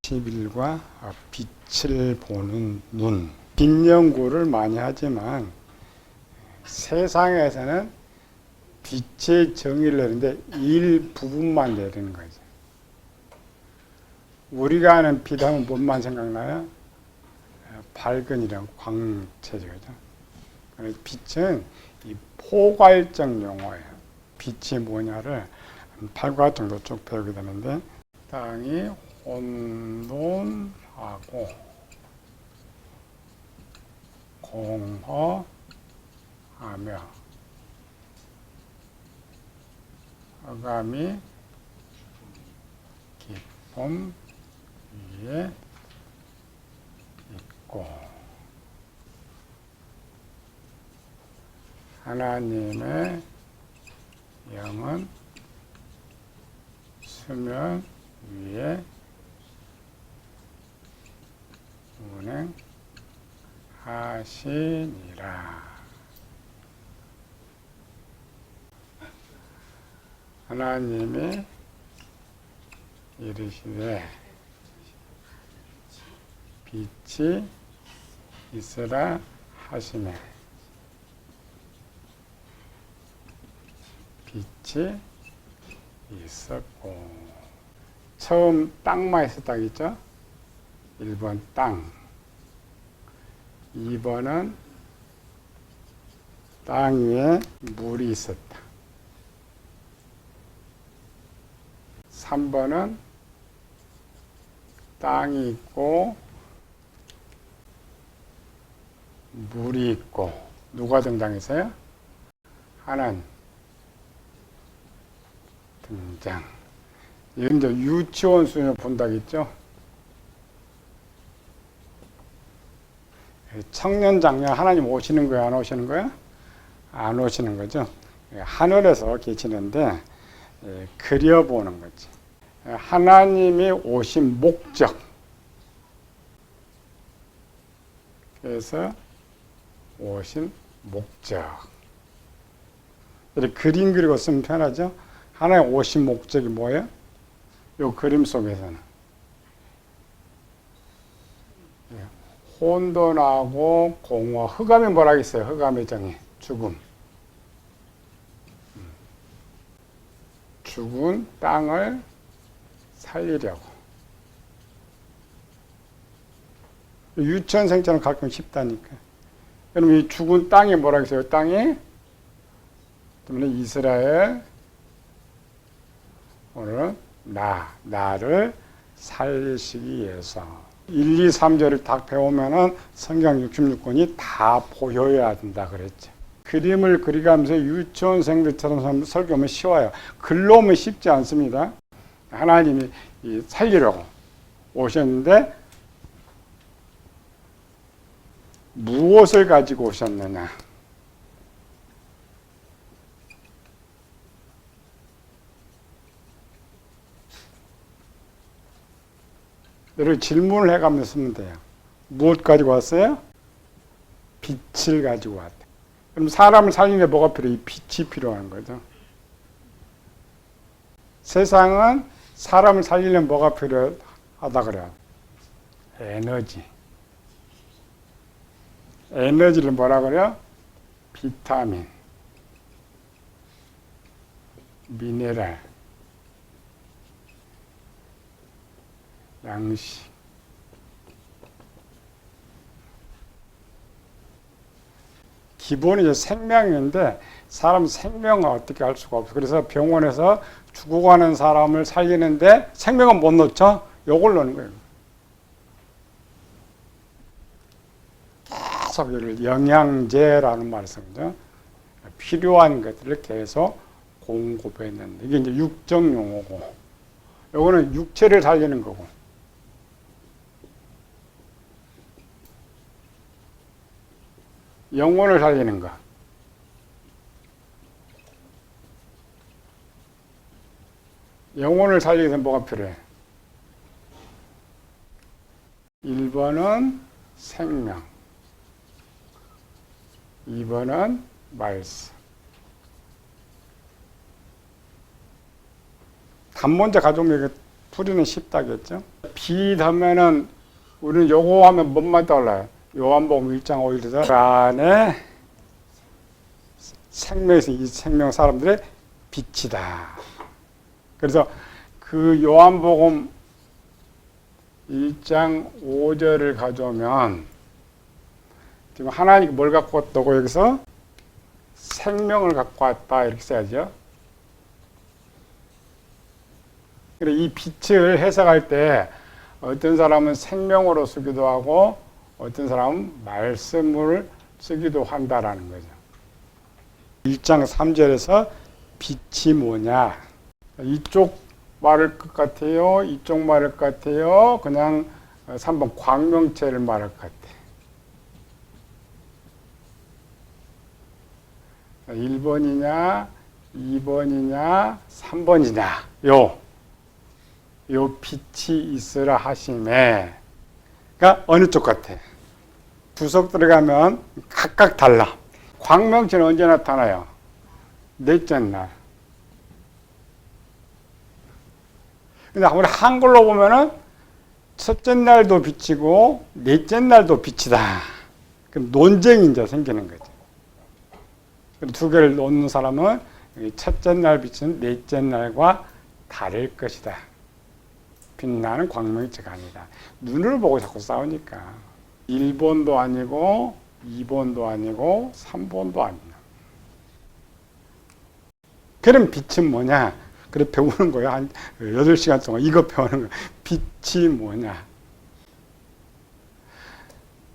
11과 빛을 보는 눈. 빛 연구를 많이 하지만 세상에서는 빛의 정의를 내리는데 일부분만 내리는 거죠. 우리가 아는 빛하면 뭔만 생각나요? 밝은 이런 광채죠. 그래서 빛은 이 포괄적 용어예요. 빛이 뭐냐를 8과 정도 쭉 배우게 되는데, 땅이 혼돈하고 공허하며 어감이 기쁨 위에 있고, 하나님의 영은 수면 위에 운행하시니라. 하나님이 이르시되 빛이 있으라 하시네. 빛이 있었고, 처음 땅만 있었다고 했죠? 1번 땅, 2번은 땅 위에 물이 있었다, 3번은 땅이 있고 물이 있고, 누가 등장했어요? 하나님 등장. 이건 이제 유치원 수준을 본다겠죠? 청년 장년 하나님 오시는 거예요? 안 오시는 거예요? 안 오시는 거죠. 하늘에서 계시는데 그려보는 거지. 하나님이 오신 목적. 그래서 오신 목적. 이렇게 그림 그리고 쓰면 편하죠? 하나님 오신 목적이 뭐예요? 이 그림 속에서는 혼돈하고 공허, 흑암이 뭐라고 있어요? 흑암의 정의, 죽음. 죽은 땅을 살리려고. 유치원 생처럼 가르치면 쉽다니까. 그럼 이 죽은 땅이 뭐라고 있어요? 땅이 때문에 이스라엘, 오늘은 나를 살리시기 위해서. 1, 2, 3절을 딱 배우면은 성경 66권이 다 보여야 된다 그랬죠. 그림을 그리가면서 유치원생들처럼 설교하면 쉬워요. 글로 오면 쉽지 않습니다. 하나님이 살리려고 오셨는데 무엇을 가지고 오셨느냐? 여러분 질문을 해가면서 쓰면 돼요. 무엇 가지고 왔어요? 빛을 가지고 왔대. 그럼 사람을 살리는데 뭐가 필요해? 빛이 필요한 거죠. 세상은 사람을 살리려면 뭐가 필요하다 그래요? 에너지. 에너지를 뭐라 그래요? 비타민, 미네랄, 양식. 기본이 이제 생명인데 사람 생명을 어떻게 할 수가 없어. 그래서 병원에서 죽어가는 사람을 살리는데 생명은 못 넣죠? 요걸 넣는 거예요. 계속 영양제라는 말을 쓰죠. 필요한 것들을 계속 공급했는데 이게 이제 육적 용어고, 요거는 육체를 살리는 거고. 영혼을 살리는 거. 영혼을 살리기 위해서 뭐가 필요해? 1번은 생명, 2번은 말씀. 단문제 가져오면 이게 풀이는 쉽다겠죠. 빛 하면은 우리는 요거 하면 뭔만 떠올라요? 요한복음 1장 5절에서 그 안에 생명에서 이 생명 사람들의 빛이다. 그래서 그 요한복음 1장 5절을 가져오면 지금 하나님이 뭘 갖고 왔다고 여기서 생명을 갖고 왔다 이렇게 써야죠. 그래 이 빛을 해석할 때 어떤 사람은 생명으로 쓰기도 하고 어떤 사람은 말씀을 쓰기도 한다라는 거죠. 1장 3절에서 빛이 뭐냐? 이쪽 말할 것 같아요? 이쪽 말할 것 같아요? 그냥 3번 광명체를 말할 것 같아. 1번이냐, 2번이냐, 3번이냐. 요 빛이 있으라 하심에. 그러니까 어느 쪽 같아? 주석 들어가면 각각 달라. 광명체는 언제 나타나요? 넷째 날. 근데 아무리 한글로 보면은 첫째 날도 빛이고 넷째 날도 빛이다. 그럼 논쟁이 이제 생기는 거죠. 두 개를 놓는 사람은 첫째 날 빛은 넷째 날과 다를 것이다. 빛나는 광명체가 아니다. 눈을 보고 자꾸 싸우니까 1번도 아니고 2번도 아니고 3번도 아니야. 그럼 빛은 뭐냐? 그래 배우는 거야. 한 8시간 동안 이거 배우는 거야. 빛이 뭐냐?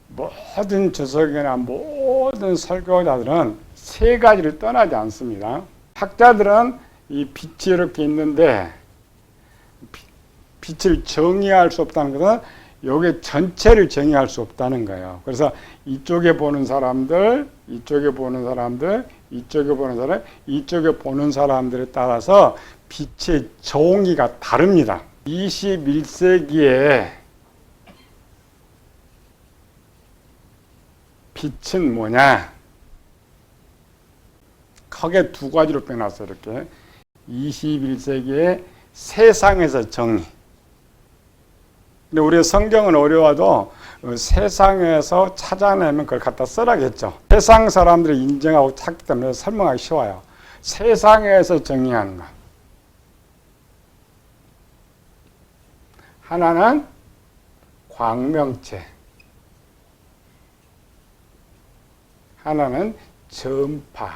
모든 주석이나 모든 설교자들은 세 가지를 떠나지 않습니다. 학자들은 이 빛이 이렇게 있는데 빛을 정의할 수 없다는 것은 요게 전체를 정의할 수 없다는 거예요. 그래서 이쪽에 보는 사람들, 이쪽에 보는 사람들, 이쪽에 보는 사람, 이쪽에 보는 사람들에 따라서 빛의 정의가 다릅니다. 21세기에 빛은 뭐냐? 크게 두 가지로 빼놨어요. 이렇게 21세기의 세상에서 정의. 근데 우리 성경은 어려워도 세상에서 찾아내면 그걸 갖다 써라겠죠. 세상 사람들이 인정하고 찾기 때문에 설명하기 쉬워요. 세상에서 정의하는 것. 하나는 광명체. 하나는 전파.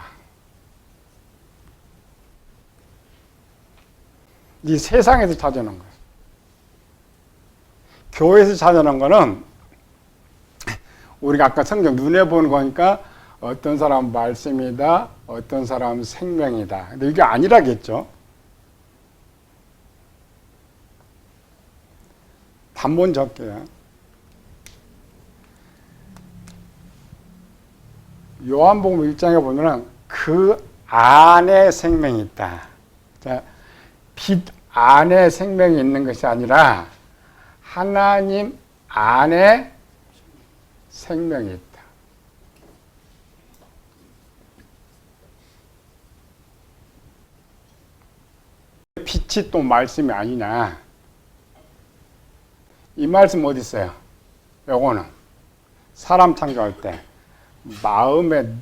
이 세상에서 찾아낸 거예요. 교회에서 찾아낸 거는 우리가 아까 성경 눈에 보는 거니까 어떤 사람은 말씀이다, 어떤 사람은 생명이다. 근데 이게 아니라겠죠. 단문 적게요. 요한복음 1장에 보면은 그 안에 생명이 있다. 자, 빛 안에 생명이 있는 것이 아니라 하나님 안에 생명이 있다. 빛이 또 말씀이 아니냐. 이 말씀 어디 있어요? 요거는 사람 창조할 때 마음에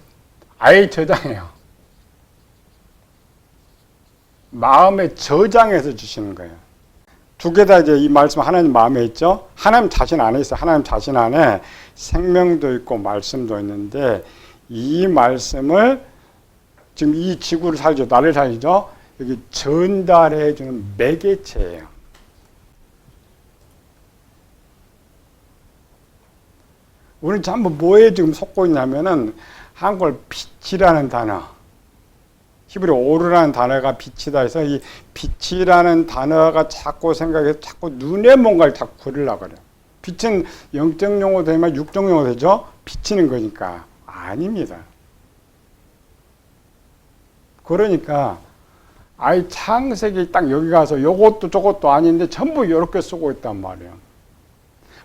아예 저장해요. 마음에 저장해서 주시는 거예요. 두 개 다 이제 이 말씀 하나님 마음에 있죠. 하나님 자신 안에 있어요. 하나님 자신 안에 생명도 있고 말씀도 있는데 이 말씀을 지금 이 지구를 살죠. 나를 살죠. 여기 전달해 주는 매개체예요. 우리는 전부 뭐에 지금 속고 있냐면은 한국어 빛이라는 단어, 히브리 오르라는 단어가 빛이다 해서 이 빛이라는 단어가 자꾸 생각해서 자꾸 눈에 뭔가를 자꾸 그리려고 그래요. 빛은 영적 용어 되면 육적 용어 되죠? 비치는 거니까. 아닙니다. 그러니까 아이 창세기 딱 여기 가서 요것도 저것도 아닌데 전부 이렇게 쓰고 있단 말이에요.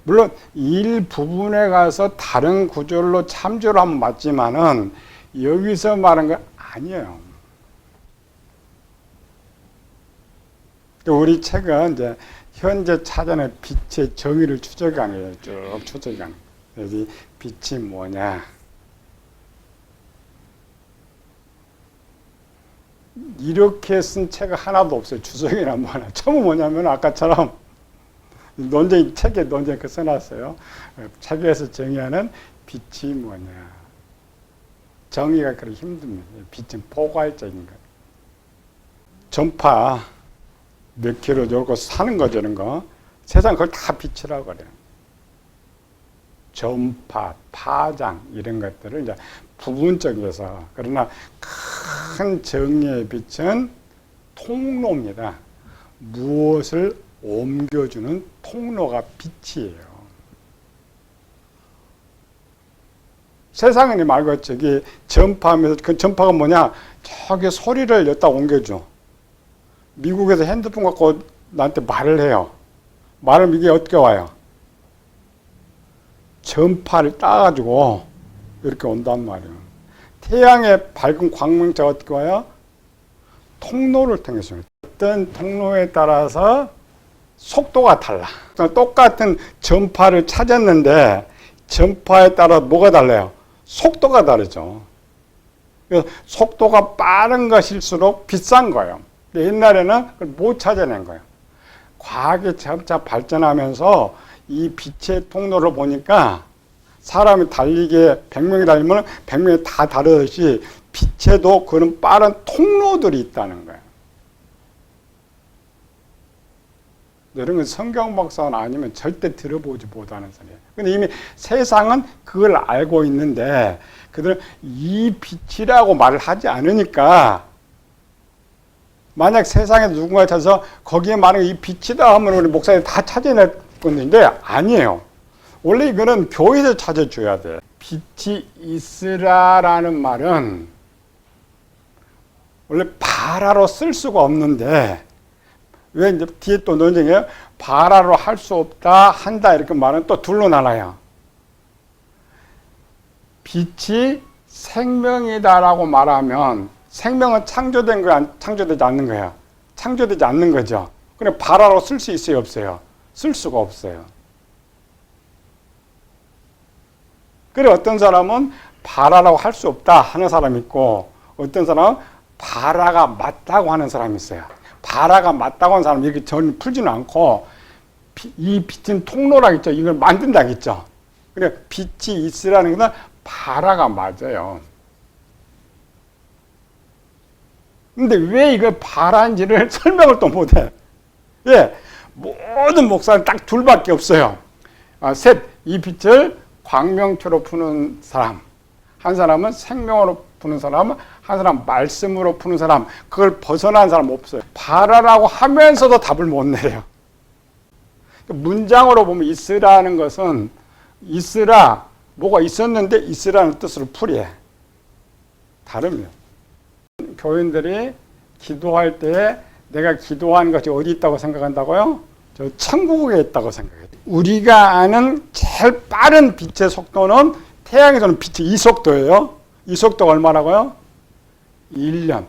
물론 일부분에 가서 다른 구절로 참조를 하면 맞지만은 여기서 말한 건 아니에요. 우리 책은 이제 현재 찾아낸 빛의 정의를 추적하는 거예요. 쭉 추적하는 거예요. 여기 빛이 뭐냐. 이렇게 쓴 책은 하나도 없어요. 주석이나 뭐 하나. 처음은 뭐냐면 아까처럼 논쟁, 책에 논쟁 그 써놨어요. 책에서 정의하는 빛이 뭐냐. 정의가 그렇게 힘듭니다. 빛은 포괄적인 거예요. 전파 몇 킬로 열고 사는 거 저런 거. 세상 그걸 다 빛이라고 그래요. 전파, 파장 이런 것들을 이제 부분적에서 그러나 큰 정의의 빛은 통로입니다. 무엇을 옮겨주는 통로가 빛이에요. 세상에 말고 저기 전파하면서 그 전파가 뭐냐? 저기 소리를 여기다 옮겨줘. 미국에서 핸드폰 갖고 나한테 말을 해요. 말을 이게 어떻게 와요? 전파를 따가지고 이렇게 온단 말이에요. 태양의 밝은 광명자가 어떻게 와요? 통로를 통해서. 어떤 통로에 따라서 속도가 달라. 똑같은 전파를 찾았는데 전파에 따라 뭐가 달라요? 속도가 다르죠. 그래서 속도가 빠른 것일수록 비싼 거예요. 옛날에는 그걸 못 찾아낸 거예요. 과학이 점차 발전하면서 이 빛의 통로를 보니까 사람이 달리기에 100명이 달리면 100명이 다 다르듯이 빛에도 그런 빠른 통로들이 있다는 거예요. 이런 건 성경 박사는 아니면 절대 들어보지 못하는 소리예요. 근데 이미 세상은 그걸 알고 있는데 그들은 이 빛이라고 말을 하지 않으니까 만약 세상에 누군가 찾아서 거기에 말하는 이 빛이다 하면 우리 목사님 다 찾아낼 건데 아니에요. 원래 이거는 교회에서 찾아줘야 돼. 빛이 있으라라는 말은 원래 바라로 쓸 수가 없는데 왜 이제 뒤에 또 논쟁이에요? 바라로 할 수 없다, 한다 이렇게 말은 또 둘로 나눠요. 빛이 생명이다라고 말하면 생명은 창조된 거야, 창조되지 않는 거야? 창조되지 않는 거죠. 그래 바라로 쓸 수 있어요, 없어요? 쓸 수가 없어요. 그래 어떤 사람은 바라라고 할 수 없다 하는 사람이 있고 어떤 사람은 바라가 맞다고 하는 사람이 있어요. 바라가 맞다고 하는 사람은 이렇게 전혀 풀지는 않고 이 빛은 통로라겠죠. 이걸 만든다겠죠. 그래 빛이 있으라는 것은 바라가 맞아요. 근데 왜 이걸 바라인지를 설명을 또 못해. 예, 모든 목사는 딱 둘밖에 없어요. 셋, 이 빛을 광명초로 푸는 사람, 한 사람은 생명으로 푸는 사람, 한 사람 말씀으로 푸는 사람, 그걸 벗어난 사람 없어요. 바라라고 하면서도 답을 못 내요. 문장으로 보면 있으라는 것은 있으라, 뭐가 있었는데 있으라는 뜻으로 풀이해. 다릅니다. 교인들이 기도할 때 내가 기도하는 것이 어디 있다고 생각한다고요? 저 천국에 있다고 생각해요. 우리가 아는 제일 빠른 빛의 속도는 태양에서는 빛이 이 속도예요. 이 속도가 얼마라고요? 1년.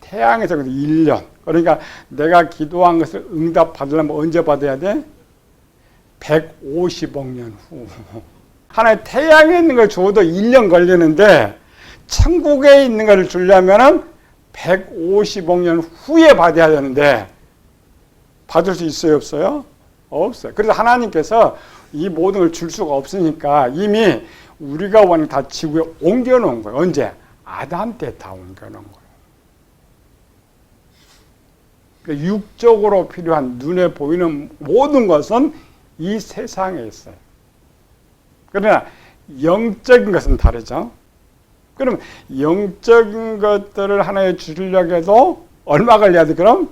태양에서는 1년. 그러니까 내가 기도한 것을 응답 받으려면 언제 받아야 돼? 150억 년 후. 하나의 태양에 있는 걸 줘도 1년 걸리는데 천국에 있는 걸 주려면 150억 년 후에 받아야 되는데 받을 수 있어요, 없어요? 없어요. 그래서 하나님께서 이 모든 걸 줄 수가 없으니까 이미 우리가 원하는 다 지구에 옮겨놓은 거예요. 언제? 아담 때 다 옮겨놓은 거예요. 그러니까 육적으로 필요한 눈에 보이는 모든 것은 이 세상에 있어요. 그러나 영적인 것은 다르죠. 그럼 영적인 것들을 하나에 주려고 해도 얼마 걸려야 돼? 그럼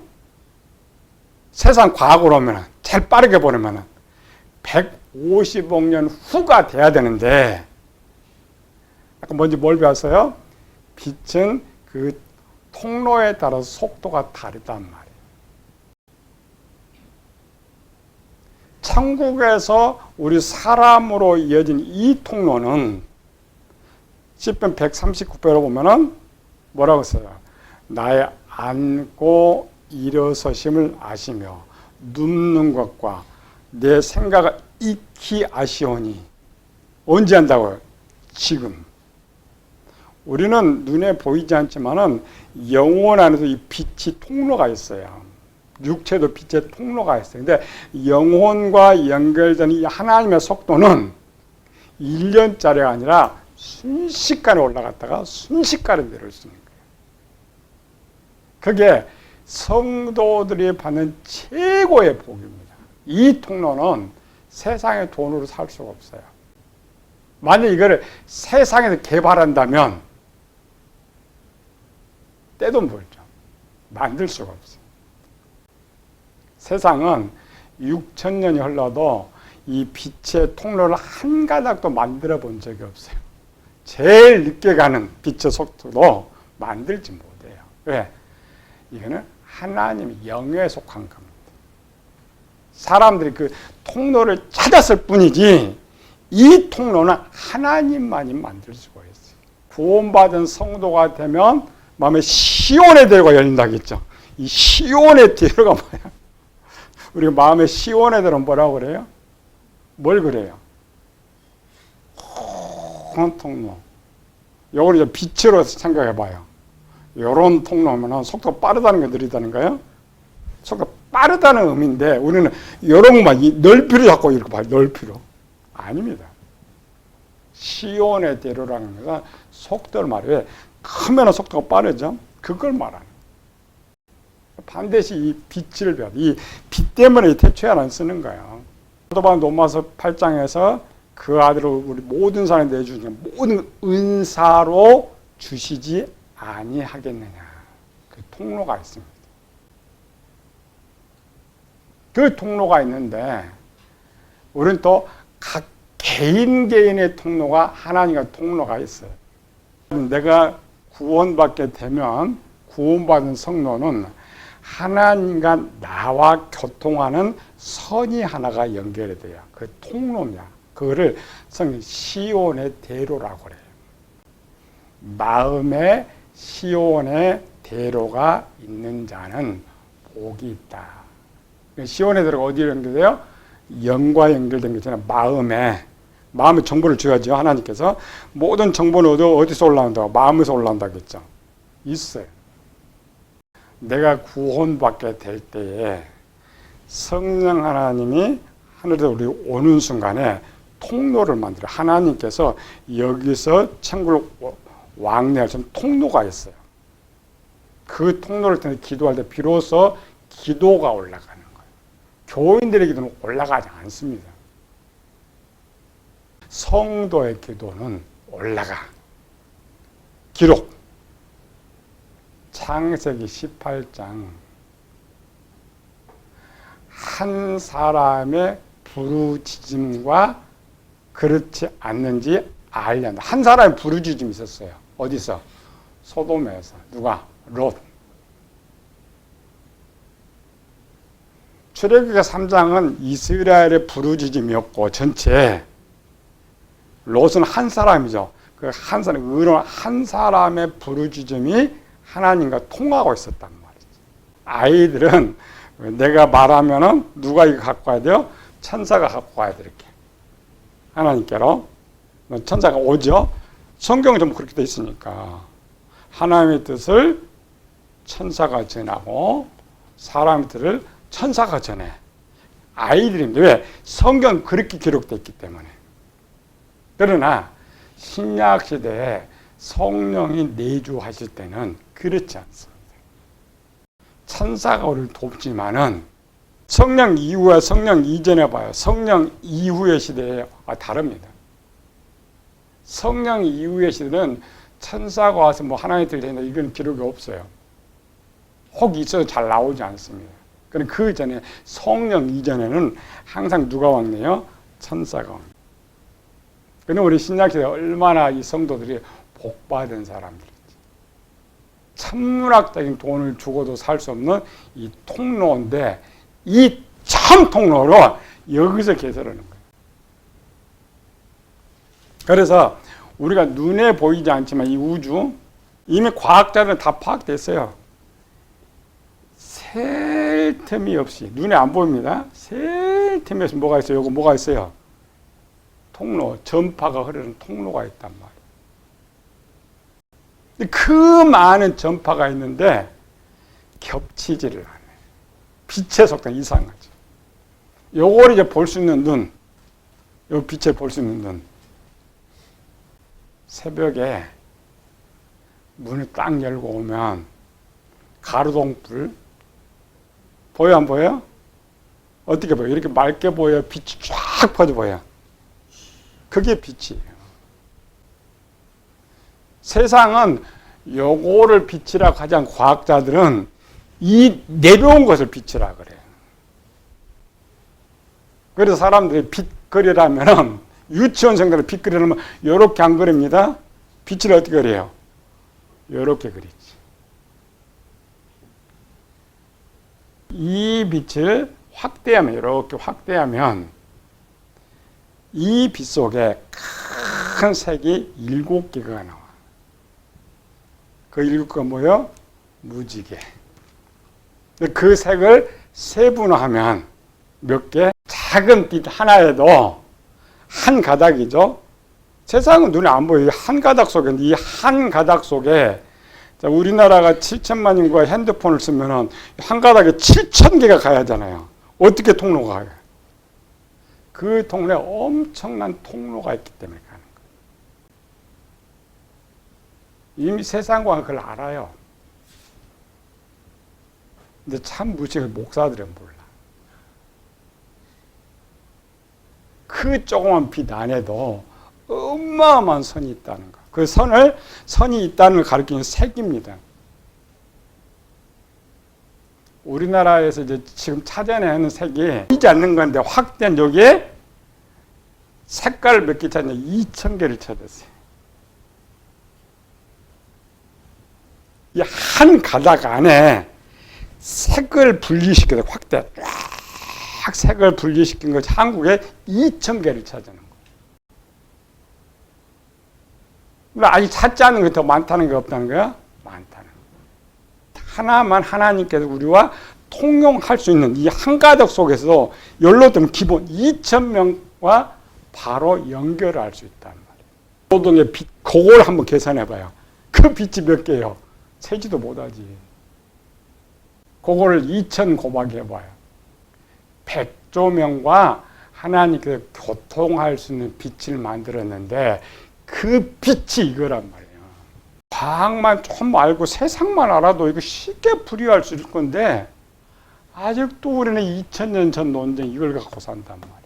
세상 과학으로 하면 제일 빠르게 보려면 150억 년 후가 돼야 되는데 아까 먼저 뭘 배웠어요? 빛은 그 통로에 따라서 속도가 다르단 말이에요. 천국에서 우리 사람으로 이어진 이 통로는 시편 139편으로 보면은 뭐라고 써요? 나의 앉고 일어서심을 아시며 눕는 것과 내 생각을 익히 아시오니. 언제 한다고요? 지금. 우리는 눈에 보이지 않지만은 영혼 안에도 이 빛이 통로가 있어요. 육체도 빛의 통로가 있어요. 근데 영혼과 연결된 이 하나님의 속도는 1년짜리가 아니라 순식간에 올라갔다가 순식간에 내려올 수 있는 거예요. 그게 성도들이 받는 최고의 복입니다. 이 통로는 세상의 돈으로 살 수가 없어요. 만약 이거를 세상에서 개발한다면 떼돈 벌죠. 만들 수가 없어요. 세상은 6,000년이 흘러도 이 빛의 통로를 한 가닥도 만들어 본 적이 없어요. 제일 늦게 가는 빛의 속도도 만들지 못해요. 왜? 이거는 하나님의 영에 속한 겁니다. 사람들이 그 통로를 찾았을 뿐이지 이 통로는 하나님만이 만들 수가 있어요. 구원받은 성도가 되면 마음에 시온의 대로가 열린다겠죠. 이 시온의 대로가 뭐야? 우리가 마음에 시온의 대로는 뭐라고 그래요? 뭘 그래요? 큰 통로. 이걸 이제 빛으로 생각해봐요. 이런 통로면 속도가 빠르다는 게 느리다는 거예요? 속도가 빠르다는 의미인데 우리는 이런 것만 넓이로 잡고 이렇게 봐요. 넓이로. 아닙니다. 시온의 대로라는 것은 속도를 말해. 크면 속도가 빠르죠? 그걸 말하는 거예요. 반드시 이 빛을 배워. 이 빛 때문에 태초에는 쓰는 거예요. 사도바울 로마서 8장에서 그 아들을 우리 모든 사람에 내주시는 모든 은사로 주시지 아니하겠느냐. 그 통로가 있습니다. 그 통로가 있는데 우리는 또 각 개인의 통로가 하나님과 통로가 있어요. 내가 구원받게 되면 구원받은 성도는 하나님과 나와 교통하는 선이 하나가 연결이 돼요. 그 통로냐. 그거를 성경 시온의 대로라고 그래요. 마음에 시온의 대로가 있는 자는 복이 있다. 시온의 대로가 어디에 연결돼요? 영과 연결된 게 있잖아요. 마음에 정보를 줘야죠. 하나님께서 모든 정보는 어디서 올라온다고? 마음에서 올라온다겠죠. 있어요. 내가 구원받게 될 때에 성령 하나님이 하늘에서 우리 오는 순간에 통로를 만들어요. 하나님께서 여기서 천국을 왕래할 수 있는 통로가 있어요. 그 통로를 통해 기도할 때 비로소 기도가 올라가는 거예요. 교인들의 기도는 올라가지 않습니다. 성도의 기도는 올라가. 기록. 창세기 18장. 한 사람의 부르짖음과 그렇지 않는지 알려한다. 한 사람의 부르짖음이 있었어요. 어디서? 소돔에서. 누가? 롯. 출애굽기 3장은 이스라엘의 부르짖음이었고 전체 롯은 한 사람이죠. 그 한 사람, 의로운 한 사람의 부르짖음이 하나님과 통하고 있었단 말이죠. 아이들은 내가 말하면은 누가 이거 갖고 와야 돼요? 천사가 갖고 와야 돼, 이렇게. 하나님께로. 천사가 오죠? 성경에 좀 그렇게 돼 있으니까. 하나님의 뜻을 천사가 전하고, 사람의 뜻을 천사가 전해. 아이들인데, 왜? 성경은 그렇게 기록되어 있기 때문에. 그러나, 신약시대에 성령이 내주하실 때는 그렇지 않습니다. 천사가 우리를 돕지만은 성령 이후와 성령 이전에 봐요. 성령 이후의 시대에 다릅니다. 성령 이후의 시대는 천사가 와서 뭐 하나님 뜻을 했는데 이건 기록이 없어요. 혹 있어도 잘 나오지 않습니다. 그런데 그 전에 성령 이전에는 항상 누가 왕래요? 천사가 왕래요. 그런데 우리 신약시대에 얼마나 이 성도들이 복받은 사람들이지. 천문학적인 돈을 주고도 살 수 없는 이 통로인데 이 참 통로로 여기서 개설하는 거예요. 그래서 우리가 눈에 보이지 않지만 이 우주 이미 과학자들은 다 파악됐어요. 셀 틈이 없이 눈에 안 보입니다. 셀 틈이 없이 뭐가 있어요? 요거 뭐가 있어요? 통로, 전파가 흐르는 통로가 있단 말이에요. 그 많은 전파가 있는데 겹치지를 않아요. 빛의 속도가 이상하죠. 요걸 이제 볼 수 있는 눈, 요 빛을 볼 수 있는 눈. 새벽에 문을 딱 열고 오면 가로등불 보여 안 보여요? 어떻게 보여요? 이렇게 맑게 보여요? 빛이 쫙 퍼져 보여요? 그게 빛이에요. 세상은 요거를 빛이라고 하지 않고 과학자들은 이 내려온 것을 빛이라고 그래요. 그래서 사람들이 빛 그리라면은 유치원생들은 빛 그리려면 요렇게 안 그립니다. 빛을 어떻게 그려요? 요렇게 그리지. 이 빛을 확대하면, 이렇게 확대하면 이 빛 속에 큰 색이 7개가 나와. 그 7개가 뭐예요? 무지개. 그 색을 세분화하면 몇 개? 작은 빛 하나에도 한 가닥이죠. 세상은 눈에 안 보여요. 한 가닥 속에, 이 한 가닥 속에 우리나라가 7천만 인구가 핸드폰을 쓰면은 한 가닥에 7,000개가 가야 하잖아요. 어떻게 통로가 가요? 그 통로에 엄청난 통로가 있기 때문에 가는 거예요. 이미 세상과 그걸 알아요. 근데 참 무식해, 목사들은 몰라. 그 조그만 빛 안에도 어마어마한 선이 있다는 거. 그 선이 있다는 걸 가리키는 색입니다. 우리나라에서 이제 지금 찾아내는 색이 보이지 않는 건데 확대한 여기에 색깔을 몇 개 찾냐? 2,000개를 찾았어요. 이 한 가닥 안에 색을 분리시켜서 확대, 쫙 색을 분리시킨 것이 한국에 2,000개를 찾아낸 거예요. 아직 찾지 않은 게 더 많다는 게 없다는 거야? 많다는 거야. 하나만 하나님께서 우리와 통용할 수 있는 이 한 가닥 속에서 열로 들면 기본 2,000명과 바로 연결을 할 수 있단 말이에요. 노동의 빛, 그걸 한번 계산해 봐요. 그 빛이 몇 개예요? 세지도 못하지. 그거를 2,000 곱하기 해봐요. 100조명과 하나님께서 교통할 수 있는 빛을 만들었는데 그 빛이 이거란 말이에요. 과학만 좀 알고 세상만 알아도 이거 쉽게 풀이할 수 있을 건데 아직도 우리는 2000년 전 논쟁 이걸 갖고 산단 말이에요.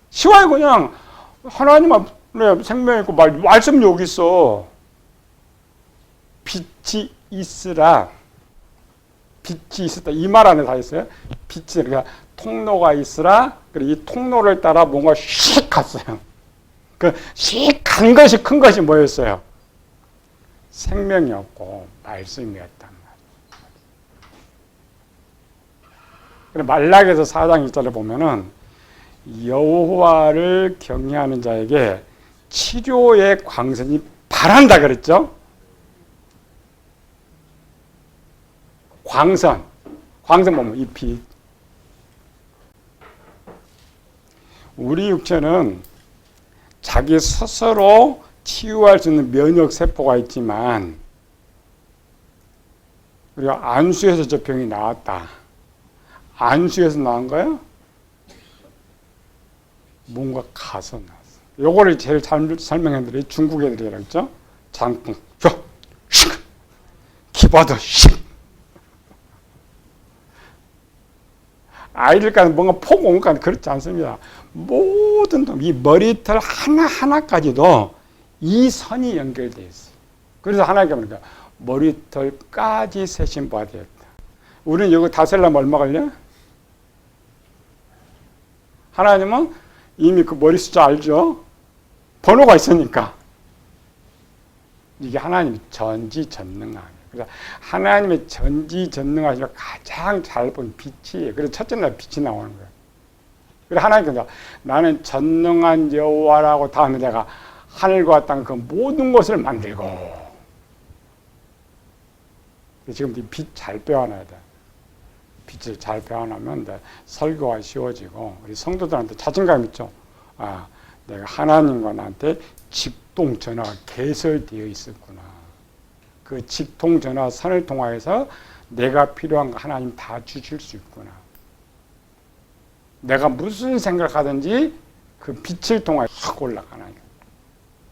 쉬워요. 그냥 하나님 앞에 생명 있고 말씀 여기 있어. 빛이 있으라. 빛이 있었다. 이 말 안에 다 있어요. 빛이, 그러니까 통로가 있으라. 그리고 이 통로를 따라 뭔가 휙 갔어요. 그 휙 간 것이 큰 것이 뭐였어요? 생명이었고 말씀이었단 말이에요. 말락에서 4장 1절에 보면은 여호와를 경외하는 자에게 치료의 광선이 발한다 그랬죠? 광선 보면 이 빛. 우리 육체는 자기 스스로 치유할 수 있는 면역 세포가 있지만 우리가 안수에서 저 병이 나왔다. 안수에서 나온 거야? 뭔가 가서 나왔어. 요거를 제일 잘 설명해 드려요. 중국 애들이라고 했죠? 장풍, 기바도, 아이들까지 뭔가 폭 온 것까지 그렇지 않습니다. 모든 이 머리털 하나하나까지도 이 선이 연결되어 있어요. 그래서 하나님께 보니까 머리털까지 세신 바 되었다. 우리는 이거 다 세려면 얼마 걸려? 하나님은 이미 그 머리 숫자 알죠? 번호가 있으니까. 이게 하나님의 전지전능함이에요. 그래서 하나님의 전지전능하시면 가장 잘 본 빛이에요. 그래서 첫째 날 빛이 나오는 거예요. 그래서 하나님께서 나는 전능한 여호와라고 다음에 내가 하늘과 땅 그 모든 것을 만들고 지금 빛 잘 빼어놔야 돼. 빛을 잘 배워나면 설교가 쉬워지고 우리 성도들한테 자신감 있죠. 아, 내가 하나님과 나한테 직통전화가 개설되어 있었구나. 그 직통전화 선을 통하여서 내가 필요한 거 하나님 다 주실 수 있구나. 내가 무슨 생각하든지 그 빛을 통하여 확 올라가는 거예요.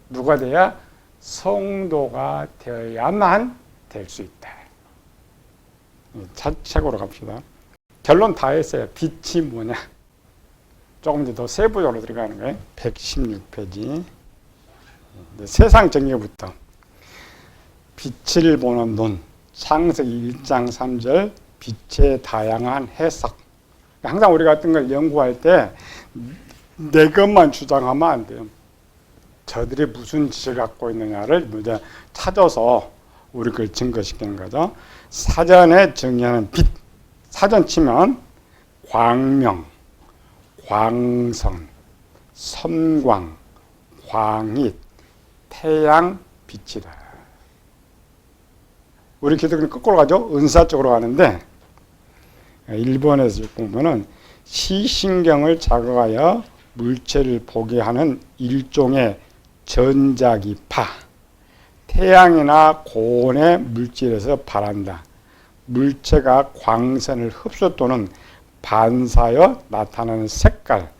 누가 돼야? 성도가 되어야만 될 수 있다. 책으로 갑시다. 결론 다 했어요. 빛이 뭐냐? 조금 더 세부적으로 들어가는 거예요. 116페이지. 세상 정의부터. 빛을 보는 눈. 창세기 1장 3절. 빛의 다양한 해석. 항상 우리가 어떤 걸 연구할 때 내 것만 주장하면 안 돼요. 저들이 무슨 지식을 갖고 있느냐를 먼저 찾아서 우리 걸 증거시키는 거죠. 사전에 정의하는 빛. 사전 치면 광명, 광선, 선광, 광잇, 태양, 빛이다. 우리 기독교는 거꾸로 가죠. 은사 쪽으로 가는데 일본에서 보면은 시신경을 자극하여 물체를 보게 하는 일종의 전자기파. 태양이나 고온의 물질에서 발한다. 물체가 광선을 흡수 또는 반사하여 나타나는 색깔,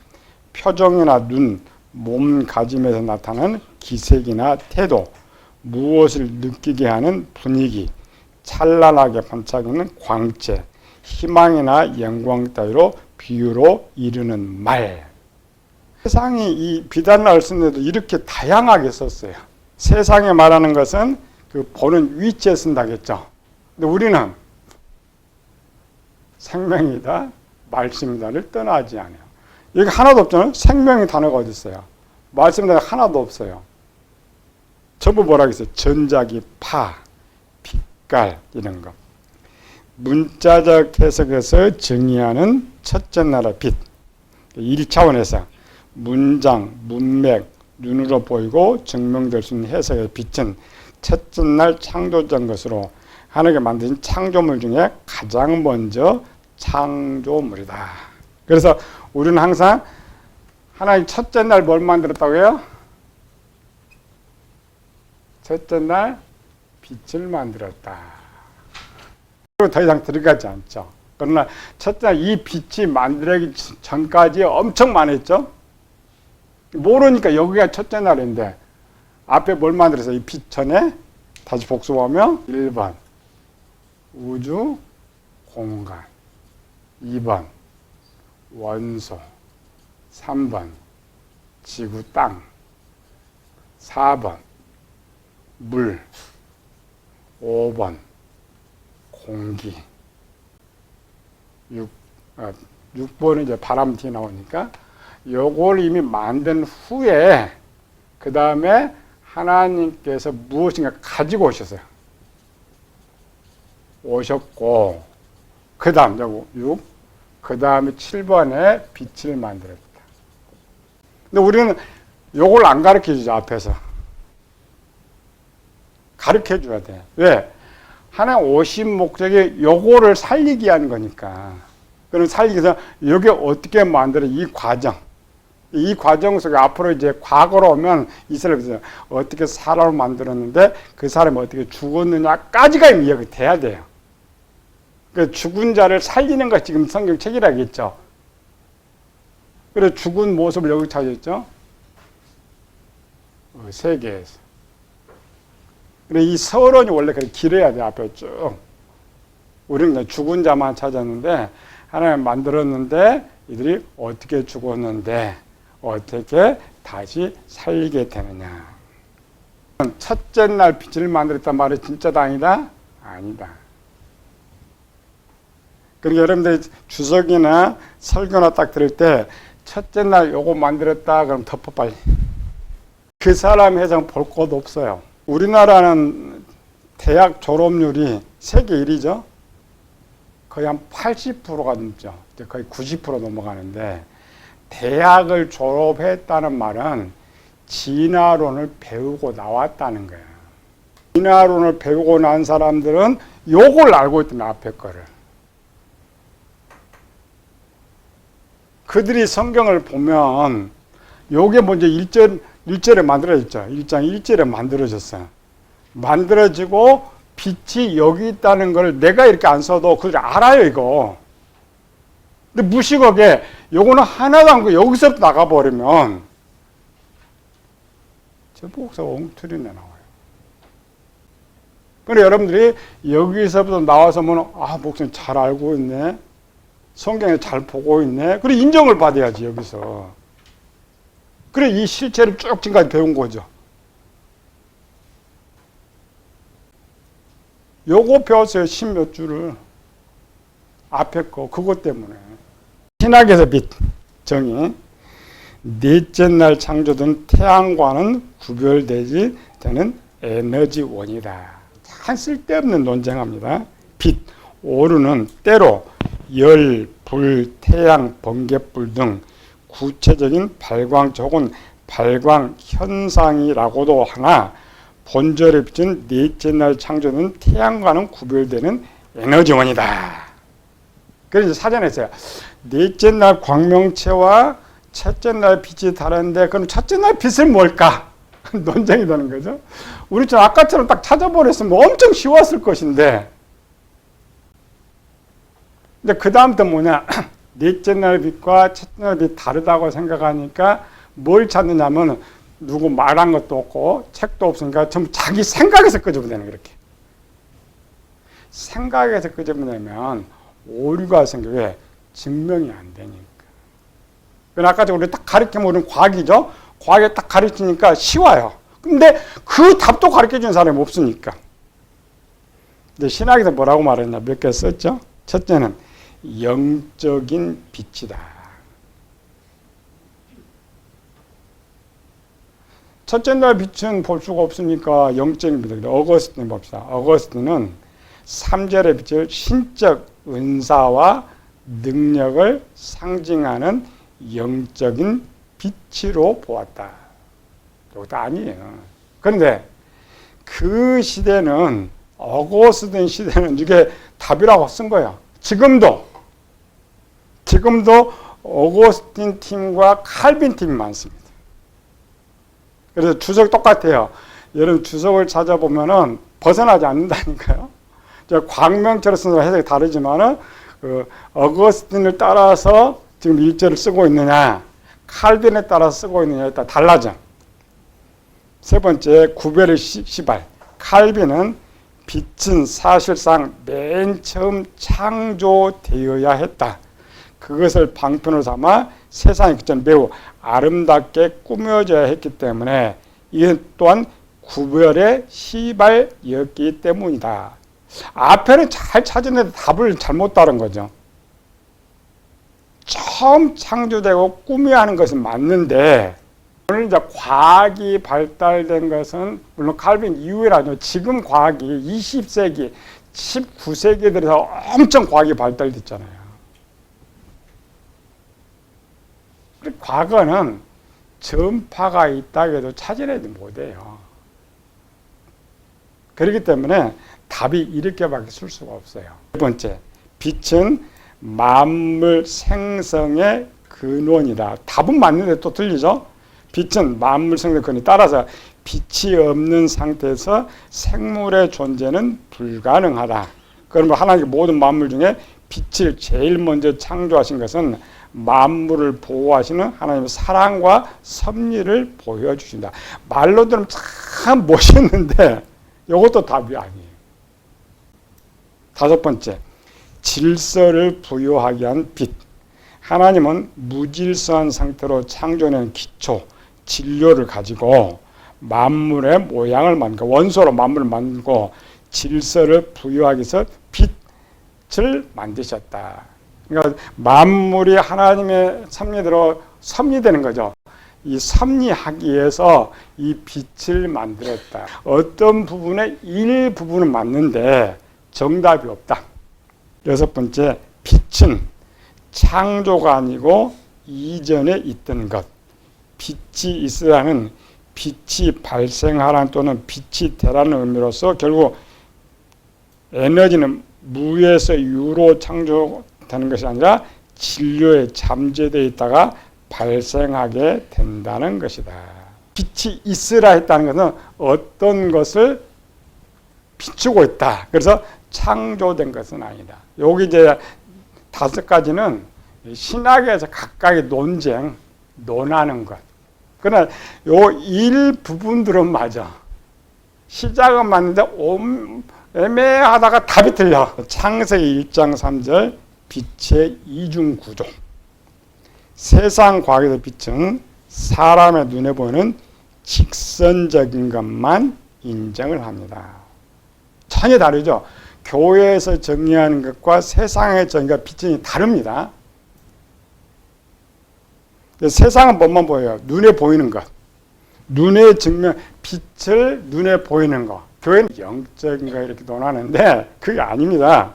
표정이나 눈, 몸가짐에서 나타나는 기색이나 태도, 무엇을 느끼게 하는 분위기, 찬란하게 반짝이는 광채, 희망이나 영광 따위로 비유로 이르는 말. 세상이 이 비단락을 쓰는데도 이렇게 다양하게 썼어요. 세상에 말하는 것은 그 보는 위치에 쓴다겠죠. 근데 우리는 생명이다, 말씀이다를 떠나지 않아요. 여기 하나도 없잖아요. 생명의 단어가 어디 있어요? 말씀이다 하나도 없어요. 전부 뭐라고 했어요? 전자기, 파, 빛깔 이런 거. 문자적 해석에서 정의하는 첫째 나라 빛. 1차원에서 문장, 문맥, 눈으로 보이고 증명될 수 있는 해석의 빛은 첫째 날 창조된 것으로 하나님께 만드신 창조물 중에 가장 먼저 창조물이다. 그래서 우리는 항상 하나님 첫째 날 뭘 만들었다고 해요? 첫째 날 빛을 만들었다. 그리고 더 이상 들어가지 않죠. 그러나 첫째 날 이 빛이 만들기 전까지 엄청 많았죠. 모르니까 여기가 첫째 날인데 앞에 뭘 만들었어요? 이 빛 전에 다시 복습하면 1번 우주 공간, 2번 원소, 3번 지구 땅, 4번 물, 5번 공기, 6번은 이제 바람 튀어 나오니까 요걸 이미 만든 후에 그 다음에 하나님께서 무엇인가 가지고 오셨어요. 오셨고 그 다음 6, 그 다음에 7번에 빛을 만들었다. 근데 우리는 요걸 안 가르쳐주죠. 앞에서 가르쳐줘야 돼. 왜? 하나님 오신 목적이 요거를 살리기 위한 거니까. 그럼 살리기 위해서 여기 어떻게 만들어 이 과정, 이 과정 속에 앞으로 이제 과거로 오면 이스라엘에서 어떻게 사람을 만들었는데 그 사람이 어떻게 죽었느냐까지가 이해가 돼야 돼요. 그 죽은 자를 살리는 것 지금 성경 책이라겠죠. 그래서 죽은 모습을 여기 찾았죠. 세계에서. 그래 이 서론이 원래 그렇게 길어야 돼. 앞에 쭉. 우리는 죽은 자만 찾았는데 하나님 만들었는데 이들이 어떻게 죽었는데 어떻게 다시 살리게 되느냐. 첫째 날 빛을 만들었단 말이 진짜다 아니다? 아니다. 그러니까 여러분들 주석이나 설교나 딱 들을 때 첫째 날 요거 만들었다 그럼 덮어 빨리. 그 사람 해석 볼 곳 없어요. 우리나라는 대학 졸업률이 세계 1위죠. 거의 한 80%가 넘죠. 거의 90% 넘어가는데 대학을 졸업했다는 말은 진화론을 배우고 나왔다는 거예요. 진화론을 배우고 난 사람들은 요걸 알고 있던 앞에 거를. 그들이 성경을 보면 요게 먼저 1절에 만들어졌죠. 1장 1절에 만들어졌어요. 만들어지고 빛이 여기 있다는 걸 내가 이렇게 안 써도 그들이 알아요, 이거. 근데 무식하게 요거는 하나도 안 고 여기서부터 나가버리면 저 목사가 엉터리네 나와요. 그런데 여러분들이 여기서부터 나와서 목사님 잘 알고 있네. 성경에 잘 보고 있네. 그래 인정을 받아야지 여기서. 그래 이 실체를 쭉 지금까지 배운 거죠. 요거 배웠어요. 10몇 줄을. 앞에 거 그것 때문에. 신학에서 빛 정의. 넷째 날 창조된 태양과는 구별되지 되는 에너지원이다. 참 쓸데없는 논쟁합니다. 빛, 오류는 때로 열, 불, 태양, 번갯불 등 구체적인 발광 혹은 발광 현상이라고도 하나 본절의 빛은 넷째 날 창조된 태양과는 구별되는 에너지원이다. 그래서 사전에 있어요. 넷째 날 광명체와 첫째 날 빛이 다른데 그럼 첫째 날 빛은 뭘까? 논쟁이 되는 거죠. 우리처럼 아까처럼 딱 찾아버렸으면 엄청 쉬웠을 것인데 근데 그 다음부터 뭐냐 넷째 날 빛과 첫째 날 빛 다르다고 생각하니까 뭘 찾느냐면 누구 말한 것도 없고 책도 없으니까 전부 자기 생각에서 끄집어내는 그렇게 생각에서 끄집어내면 오류가 생겨. 왜? 증명이 안 되니까. 그건 아까 우리 딱 가르치면 우리는 과학이죠. 과학에 딱 가르치니까 쉬워요. 근데 그 답도 가르쳐주는 사람이 없으니까. 근데 신학에서 뭐라고 말했냐 몇 개 썼죠. 첫째는 영적인 빛이다. 첫째 날 빛은 볼 수가 없으니까 영적인 빛이다. 어거스틴 봅시다. 어거스틴은 3절의 빛을 신적 은사와 능력을 상징하는 영적인 빛으로 보았다. 이것도 아니에요. 그런데 그 시대는 어거스틴 시대는 이게 답이라고 쓴 거예요. 지금도 어거스틴 팀과 칼빈 팀이 많습니다. 그래서 주석 똑같아요. 여러분 주석을 찾아보면은 벗어나지 않는다니까요. 광명체로 쓰는 해석이 다르지만은 어거스틴을 따라서 지금 일절을 쓰고 있느냐, 칼빈에 따라서 쓰고 있느냐에 따라 달라져. 세 번째 구별의 시발. 칼빈은 빛은 사실상 맨 처음 창조되어야 했다. 그것을 방편으로 삼아 세상이 그전 매우 아름답게 꾸며져야 했기 때문에 이것 또한 구별의 시발이었기 때문이다. 앞에는 잘 찾았는데 답을 잘못 따른 거죠. 처음 창조되고 꾸며야 하는 것은 맞는데 오늘 이제 과학이 발달된 것은 물론 칼빈 이후라죠. 지금 과학이 20세기, 19세기에 들어서 엄청 과학이 발달됐잖아요. 과거는 전파가 있다고 해도 찾아내지 못해요. 그렇기 때문에 답이 이렇게밖에 쓸 수가 없어요. 두 번째, 빛은 만물 생성의 근원이다. 답은 맞는데 또 틀리죠? 빛은 만물 생성의 근원이 따라서 빛이 없는 상태에서 생물의 존재는 불가능하다. 그러면 하나님의 모든 만물 중에 빛을 제일 먼저 창조하신 것은 만물을 보호하시는 하나님의 사랑과 섭리를 보여주신다. 말로 들으면 참 멋있는데 이것도 답이 아니에요. 다섯 번째, 질서를 부여하게 한 빛. 하나님은 무질서한 상태로 창조된 기초, 진료를 가지고 만물의 모양을 만들고 원소로 만물을 만들고 질서를 부여하기 위해서 빛을 만드셨다. 그러니까 만물이 하나님의 섭리대로 섭리되는 거죠. 이 섭리하기 위해서 이 빛을 만들었다. 어떤 부분의 일부분은 맞는데 정답이 없다. 여섯 번째, 빛은 창조가 아니고 이전에 있던 것. 빛이 있으라는 빛이 발생하라는 또는 빛이 되라는 의미로서 결국 에너지는 무에서 유로 창조되는 것이 아니라 진료에 잠재되어 있다가 발생하게 된다는 것이다. 빛이 있으라 했다는 것은 어떤 것을 비추고 있다. 그래서 창조된 것은 아니다. 여기 이제 5가지는 신학에서 각각의 논쟁, 논하는 것. 그러나 요 일부분들은 맞아. 시작은 맞는데 애매하다가 답이 틀려. 창세기 1장 3절 빛의 이중 구조. 세상 과학에서 빛은 사람의 눈에 보이는 직선적인 것만 인정을 합니다. 전혀 다르죠. 교회에서 정의하는 것과 세상의 정의가 빛이 다릅니다. 세상은 뭐만 보여요? 눈에 보이는 것. 눈에 증명, 빛을 눈에 보이는 것. 교회는 영적인 거 이렇게 논하는데 그게 아닙니다.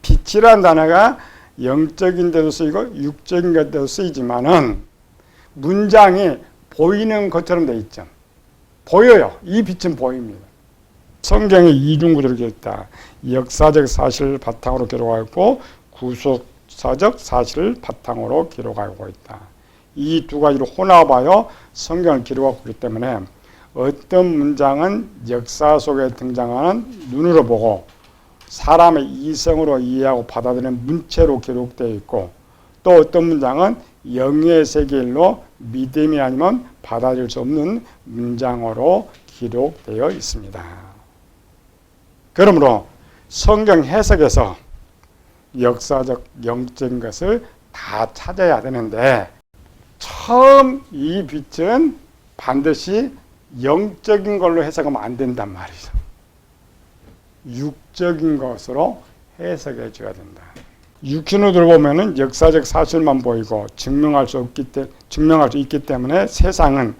빛이라는 단어가 영적인 데도 쓰이고 육적인 데도 쓰이지만은 문장이 보이는 것처럼 돼 있죠. 보여요. 이 빛은 보입니다. 성경의 이중구조를 기록했다. 역사적 사실을 바탕으로 기록하고 구속사적 사실을 바탕으로 기록하고 있다. 이 두 가지를 혼합하여 성경을 기록하고 있기 때문에 어떤 문장은 역사 속에 등장하는 눈으로 보고 사람의 이성으로 이해하고 받아들이는 문체로 기록되어 있고 또 어떤 문장은 영의 세계일로 믿음이 아니면 받아들일 수 없는 문장으로 기록되어 있습니다. 그러므로 성경 해석에서 역사적 영적인 것을 다 찾아야 되는데 처음 이 빛은 반드시 영적인 걸로 해석하면 안 된단 말이죠. 육적인 것으로 해석해 줘야 된다. 육신으로 들어보면은 역사적 사실만 보이고 증명할 수 있기 때문에 세상은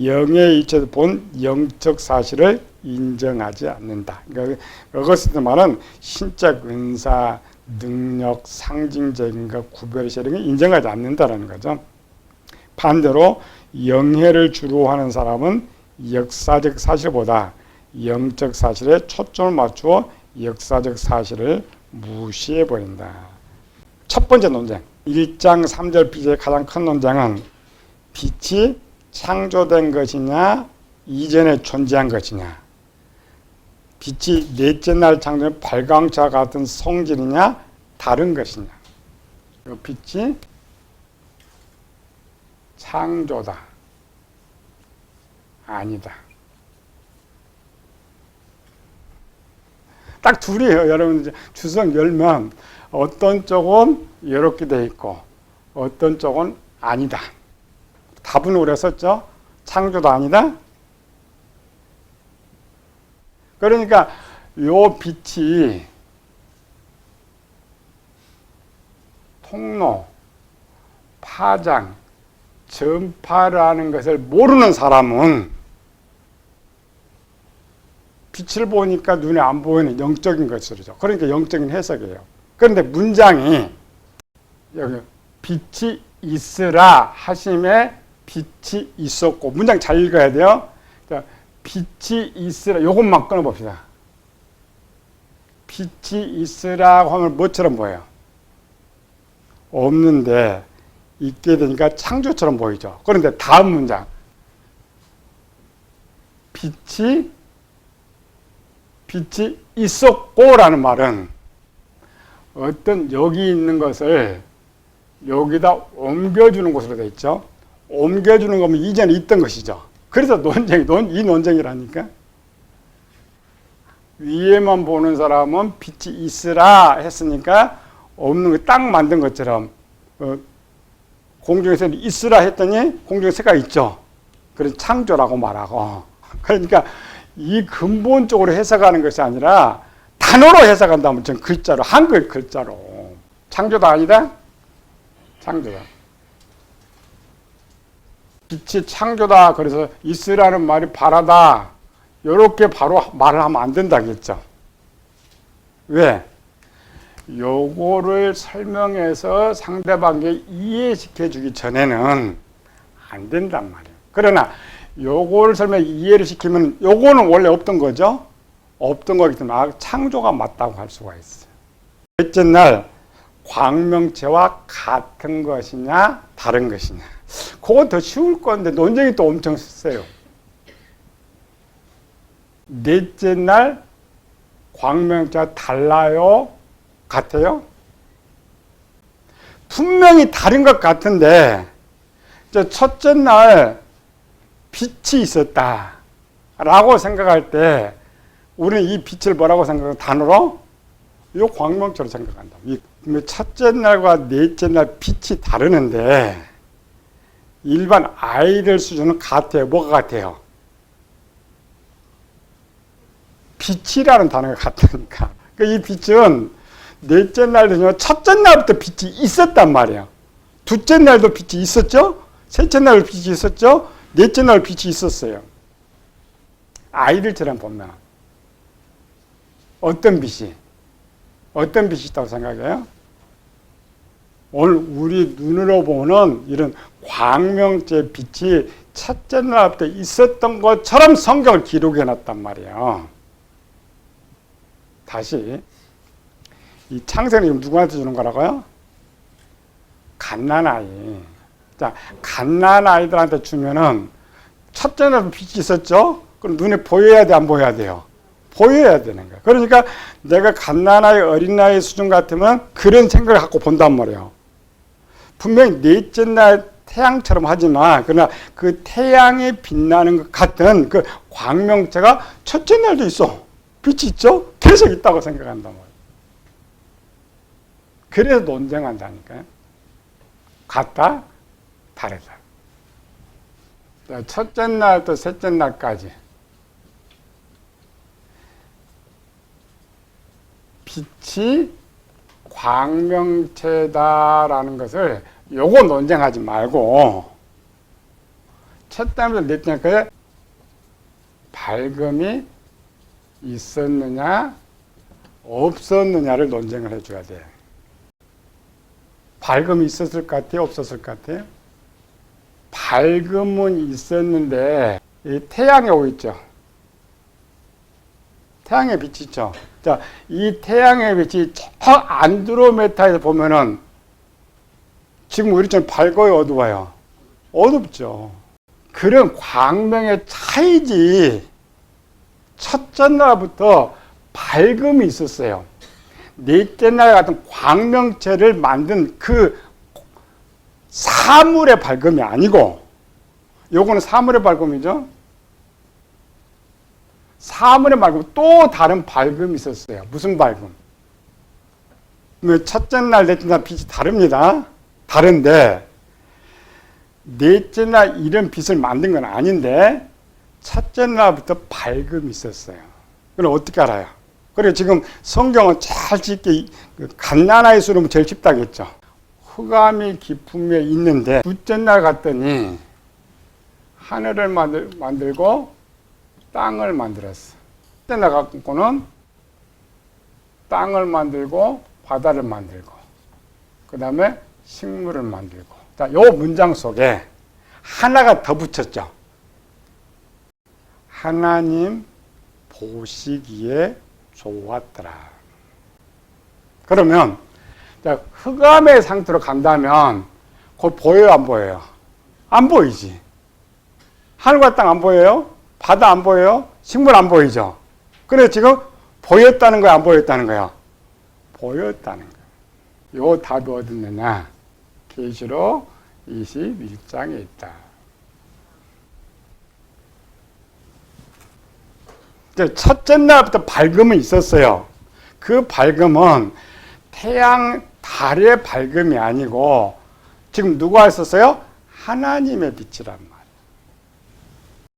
영의 이치에서 본 영적 사실을 인정하지 않는다. 그러니까 이것을 말은 신적 은사, 능력, 상징적인 것, 구별시를 인정하지 않는다라는 거죠. 반대로 영해를 주로 하는 사람은 역사적 사실보다 영적 사실에 초점을 맞추어 역사적 사실을 무시해버린다. 첫 번째 논쟁, 1장 3절 빛의 가장 큰 논쟁은 빛이 창조된 것이냐 이전에 존재한 것이냐, 빛이 넷째 날 창조된 발광차 같은 성질이냐 다른 것이냐. 빛이 창조다 아니다. 딱 둘이에요. 여러분 주석 열면 어떤 쪽은 이렇게 돼 있고 어떤 쪽은 아니다. 답은 오래 썼죠. 창조도 아니다. 그러니까 요 빛이 통로, 파장, 전파라는 것을 모르는 사람은 빛을 보니까 눈에 안 보이는 영적인 것이죠. 그러니까 영적인 해석이에요. 그런데 문장이 여기 빛이 있으라 하심에 빛이 있었고, 문장 잘 읽어야 돼요. 그러니까 빛이 있으라, 요것만 끊어봅시다. 빛이 있으라고 하면 뭐처럼 보여요? 없는데 있게 되니까 창조처럼 보이죠. 그런데 다음 문장, 빛이 있었고라는 말은 어떤 여기 있는 것을 여기다 옮겨주는 것으로 되어 있죠. 옮겨주는 거면 이전에 있던 것이죠. 그래서 이 논쟁이라니까. 위에만 보는 사람은 빛이 있으라 했으니까 없는 거 딱 만든 것처럼 공중에서 있으라 했더니 공중에 새가 있죠. 그래서 창조라고 말하고. 그러니까 이 근본적으로 해석하는 것이 아니라 단어로 해석한다면 전 글자로, 한글 글자로. 창조다 아니다? 창조다. 빛이 창조다. 그래서 있으라는 말이 바라다. 이렇게 바로 말을 하면 안 된다겠죠. 왜? 요거를 설명해서 상대방에게 이해시켜 주기 전에는 안 된단 말이에요. 그러나 요거를 이해를 시키면 요거는 원래 없던 거죠. 없던 거기 때문에 창조가 맞다고 할 수가 있어요. 넷째 날 광명체와 같은 것이냐 다른 것이냐. 그건 더 쉬울 건데 논쟁이 또 엄청 세요. 넷째 날 광명체가 달라요? 같아요? 분명히 다른 것 같은데 첫째 날 빛이 있었다 라고 생각할 때 우리는 이 빛을 뭐라고 생각해요? 단어로? 이 광명체로 생각한다. 첫째 날과 넷째 날 빛이 다르는데 일반 아이들 수준은 같아요. 뭐가 같아요? 빛이라는 단어가 같으니까. 이 빛은 넷째 날도 첫째 날부터 빛이 있었단 말이에요. 둘째 날도 빛이 있었죠? 셋째 날도 빛이 있었죠? 넷째 날 빛이 있었어요. 아이들처럼 보면 어떤 빛이 있다고 생각해요? 오늘 우리 눈으로 보는 이런 광명체 빛이 첫째 날부터 있었던 것처럼 성경을 기록해 놨단 말이에요. 다시 이 창세는 누구한테 주는 거라고요? 갓난아이. 자, 갓난아이들한테 주면은 첫째 날부터 빛이 있었죠? 그럼 눈에 보여야 돼, 안 보여야 돼요? 보여야 되는 거야. 그러니까 내가 갓난아이, 어린아이 수준 같으면 그런 생각을 갖고 본단 말이에요. 분명히 넷째 날 태양처럼 하지만 그러나 그 태양에 빛나는 것 같은 그 광명체가 첫째 날도 있어. 빛이 있죠? 계속 있다고 생각한단 말이에요. 그래서 논쟁한다니까요. 같다? 다르다. 첫째 날부터 셋째 날까지 빛이 광명체다라는 것을 요거 논쟁하지 말고 첫째 날부터 넷째 날까지 밝음이 있었느냐 없었느냐를 논쟁을 해줘야 돼요. 밝음이 있었을 것 같아요? 없었을 것 같아요? 밝음은 있었는데 이 태양이 오고 있죠. 태양의 빛이 있죠. 자, 이 태양의 빛이 저 안드로메다에서 보면은 지금 우리처럼 밝아요, 어두워요? 어둡죠. 그런 광명의 차이지. 첫째 날부터 밝음이 있었어요. 넷째 날 같은 광명체를 만든 그 사물의 밝음이 아니고, 요거는 사물의 밝음이죠. 사물의 밝음, 또 다른 밝음이 있었어요. 무슨 밝음? 첫째 날, 넷째 날 빛이 다릅니다. 다른데, 넷째 날 이런 빛을 만든 건 아닌데, 첫째 날부터 밝음이 있었어요. 그럼 어떻게 알아요? 그래, 지금 성경은 잘 쉽게, 갓난아이 수는 제일 쉽다겠죠. 흑암이 깊음에 있는데, 둘째 날 갔더니, 하늘을 만들고, 땅을 만들었어. 첫째 날 갖고는 땅을 만들고, 바다를 만들고, 그 다음에 식물을 만들고. 자, 요 문장 속에 하나가 더 붙였죠. 하나님 보시기에 좋았더라. 그러면 자, 흑암의 상태로 간다면 그걸 보여요, 안 보여요? 안 보이지. 하늘과 땅 안 보여요? 바다 안 보여요? 식물 안 보이죠? 그래 지금 보였다는 거야, 안 보였다는 거야? 보였다는 거야. 요 답이 어디 있느냐? 계시록 21장에 있다. 첫째 날부터 밝음은 있었어요. 그 밝음은 태양, 달의 밝음이 아니고 지금 누가 있었어요? 하나님의 빛이란 말이에요.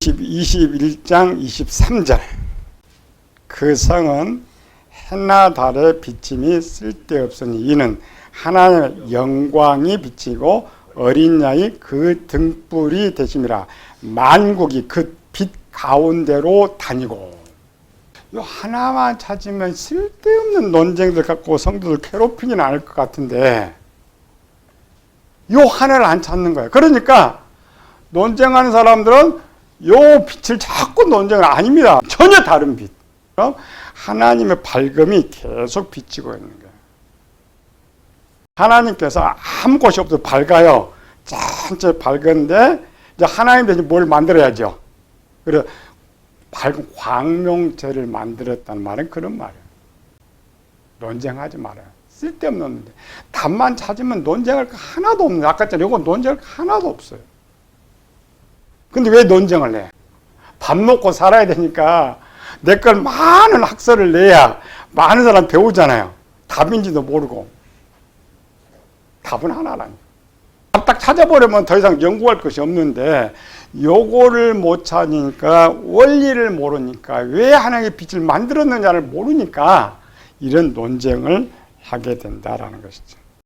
21장 23절. 그 성은 해나 달의 비침이 쓸데없으니 이는 하나님의 영광이 비치고 어린 양이 그 등불이 되심이라. 만국이 그 빛 가운데로 다니고. 이 하나만 찾으면 쓸데없는 논쟁들 갖고 성도들 괴롭히지는 않을 것 같은데 이 하나를 안 찾는 거예요. 그러니까 논쟁하는 사람들은 이 빛을 자꾸 논쟁을 아닙니다. 전혀 다른 빛. 하나님의 밝음이 계속 비치고 있는 거예요. 하나님께서 아무 곳이 없어 밝아요. 전체 밝은데 이제 하나님 대신 뭘 만들어야죠. 그래 밝은 광명체를 만들었다는 말은 그런 말이에요. 논쟁하지 말아요. 쓸데없는 논쟁. 답만 찾으면 논쟁할 거 하나도 없는. 아까처럼 이건 논쟁할 거 하나도 없어요. 근데 왜 논쟁을 해? 밥 먹고 살아야 되니까 내 걸 많은 학설을 내야 많은 사람 배우잖아요. 답인지도 모르고. 답은 하나라니까. 딱 찾아보려면 더 이상 연구할 것이 없는데 요거를 못 찾으니까 원리를 모르니까 왜 하나님의 빛을 만들었느냐를 모르니까 이런 논쟁을 하게 된다라는 것이죠.